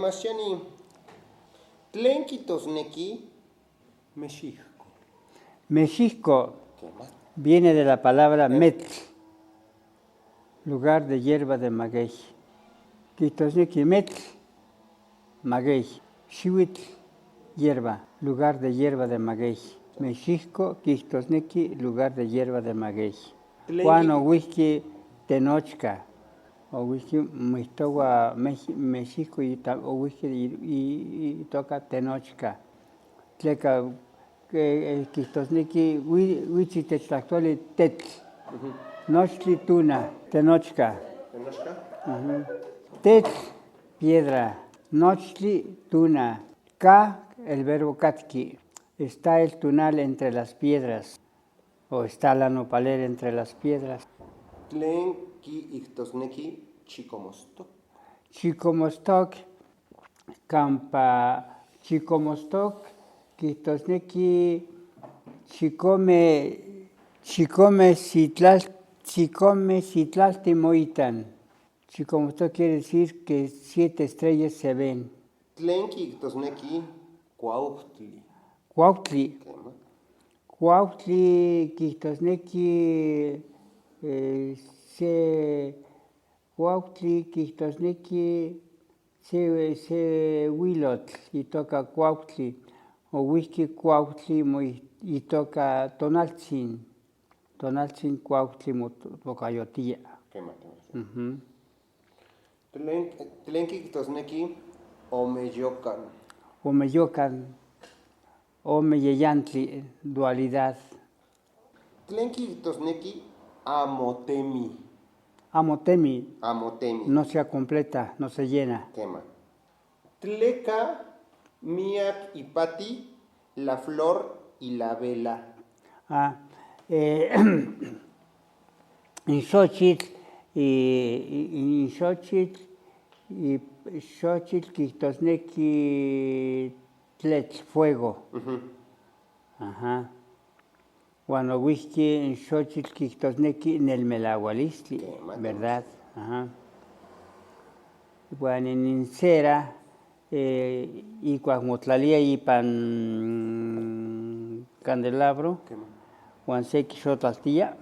Temasiani, tlen kijtosneki México. México ¿Qué más? viene de la palabra metl, lugar de hierba de maguey. Kijtosneki metl, maguey. Xihuitl, hierba, lugar de hierba de maguey. México, kijtosneki, lugar de hierba de maguey. Juan Ohuizqui Tenochca, Ohuizqui Mixtogua México y Ohuizqui y toca Tenochca. Tleca kijtosneki huitzi techtlactoli tetl, nochtli tuna, Tenochca. ¿Tenochca? Tetl, piedra, nochtli tuna. Ka, el verbo katki. Está el tunal entre las piedras, o está la nopalera entre las piedras. Tlen kijtosneki Chicomostoc. Chicomostoc, campa Chicomostoc, kijtosneki chicome sitlaltimoitan. Chicomostoc quiere decir que 7 estrellas se ven. Tlen kijtosneki Cuautli. Cuautli. ¿Qué más? Cuautli kijtosneki Cuautli kijtosneki se huilotl y toca Cuautli, o Huizqui Cuautli y toca Tonaltzin. Tonaltzin Cuautli motocayotia. ¿Qué más? Tlen kijtosneki Omeyocan. Omeyocan, Omeyeyantli, dualidad. Tlen kijtosneki Amotemi. Amotemi, Amotemi. no se completa, no se llena. ¿Qué más? Tleka, miak ipati, la flor y la vela. En Xochitl y Xochitl kijtosneki tletl, fuego. Ajá. Cuando Huizqui en Xochitl kijtosneki nelmelahualistli, ¿verdad? Ajá. Bueno, en Incera, y cuac y pan candelabro, Juan Sequi Xotlaltilla,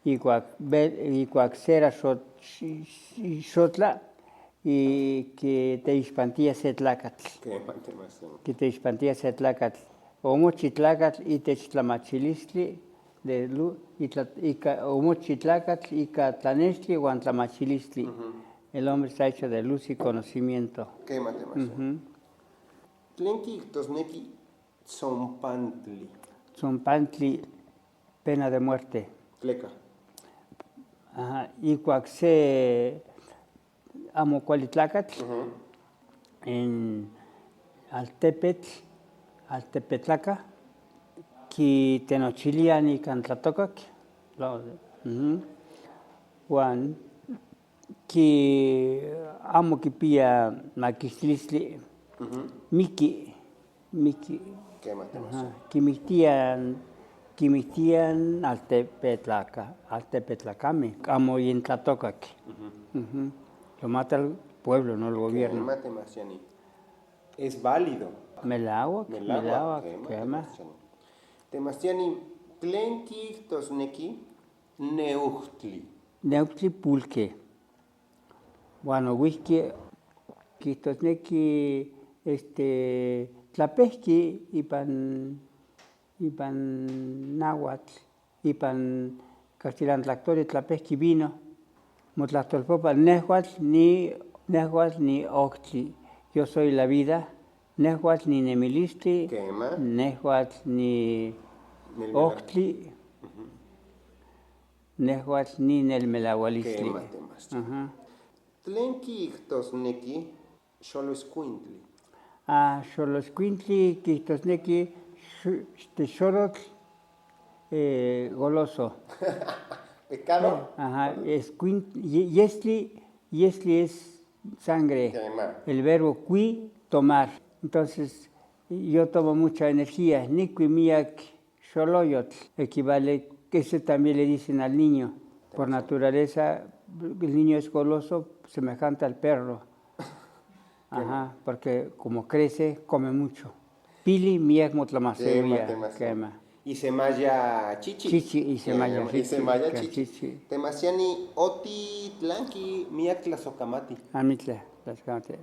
y cuac cera xotla, y que te ispantía se tlacatl. Que te ispantía se tlacatl. Omochi tlacatl y techtlamachilistli de luz, omochi tlacatl y tlanestli huan tlamachilistli. El hombre está hecho de luz y conocimiento. ¿Qué más? Tlen kijtosneki Tzompantli. Tzompantli, pena de muerte. Tleka. Ajá. Y cuac se amo cualitlacatl, en Altepetlaca, que tenochilian y cantlatocac, Juan, que amo que pía maquistlistli, Miki, ¿Qué más? que mictían Altepetlacame, amo y en Tlatocac. Lo mata el pueblo, no el gobierno. Es válido. Melagua, ¿qué más? Temasiani, tlen kijtosneki Neuchtli. Neuchtli pulque. Bueno, Huizqui kijtosneki tlapehki ipan náhuatl, ipan castilantlactoli tlapehki vino, motlahtolpopa nehuatl ni octli. Yo soy la vida, nehuatl ni nemilistli, nehuatl ni octli, nehuatl ni nelmelahualistli. Tlen kijtosneki Xoloscuintli. Xoloscuintli kijtosneki xolotl goloso. ¿Pecado? Ajá, yesli es sangre. El verbo qui, tomar. Entonces, yo tomo mucha energía. Nikui miak xoloyotl equivale, que ese también le dicen al niño. Por naturaleza, el niño es goloso, semejante al perro. Ajá, porque como crece, come mucho. Pili miak motlamasewia quema. Y semaya chichi. Chichi y semaya chichi. Y semaya chichi. Temasiani oti tlanqui miak tlazocamati. Amitle, las camate.